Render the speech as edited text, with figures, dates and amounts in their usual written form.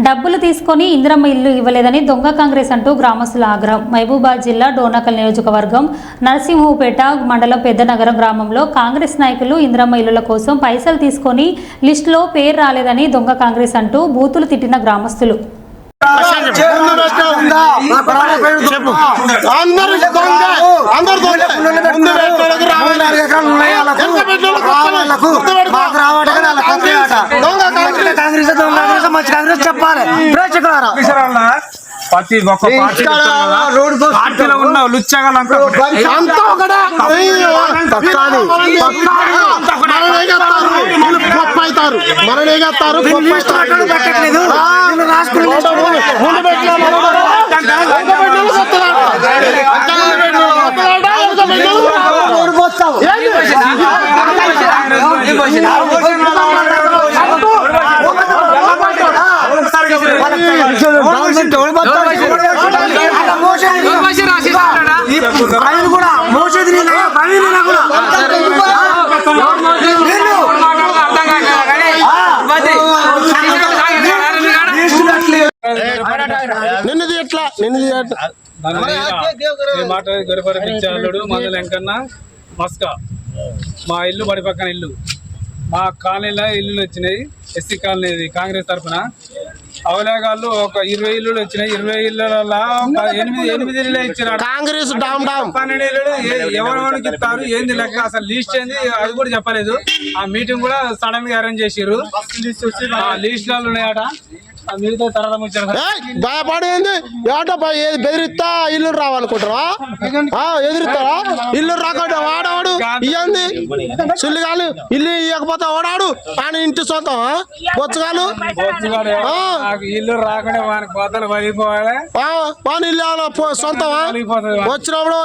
డబ్బులు తీసుకొని ఇందిరమ్మ ఇల్లు ఇవ్వలేదని దొంగ కాంగ్రెస్ అంటూ గ్రామస్తుల ఆగ్రహం. మహబూబాబాద్ జిల్లా డోర్నకల్ నియోజకవర్గం నరసింహుపేట మండలం పెద్దనగరం గ్రామంలో కాంగ్రెస్ నాయకులు ఇందిరమ్మ ఇల్లుల కోసం పైసలు తీసుకొని లిస్టులో పేరు రాలేదని దొంగ కాంగ్రెస్ అంటూ బూతులు తిట్టిన గ్రామస్తులు. ప్రతి ఒక్క పార్టీలో ఉన్న లుచ్చగాళ్ళంతా గొరిపరిపించాడు మందులు వెంకన్న మస్కా. మా ఇల్లు బడి పక్కన ఇల్లు, మా కాలనీలో ఇల్లులు వచ్చినాయి. ఎస్సీ కాలనీ కాంగ్రెస్ తరఫున అవలేగాళ్ళు ఒక 20 ఇల్లులు వచ్చినాయి. 20 ఇళ్ళలో 8 ఇళ్ళే ఇచ్చినాడు కాంగ్రెస్. 12 ఇల్లులు ఎవరెవరికి ఇస్తారు ఏంది లెక్క, అసలు లిస్ట్ ఏంది అది కూడా చెప్పలేదు. ఆ మీటింగ్ కూడా సడన్ గా అరేంజ్ చేసిర్రు. లిస్ట్ ఉన్నాయట, మీతో తర్వాత భయపడేది ఏటో బెదిరిస్తా ఇల్లు రావాలనుకుంటారా? ఎదురుతారా? ఇల్లు రాకుండా వాడవాడు ఇయ్యండి సుల్లిగాలు ఇల్లు ఇవ్వకపోతే వాడాడు ఆయన ఇంటి సొంతం బొచ్చగాలు ఇల్లు రాకుండా మనకి పోతలు పడిపోవాలి. ఇల్లు సొంతమా వచ్చినప్పుడు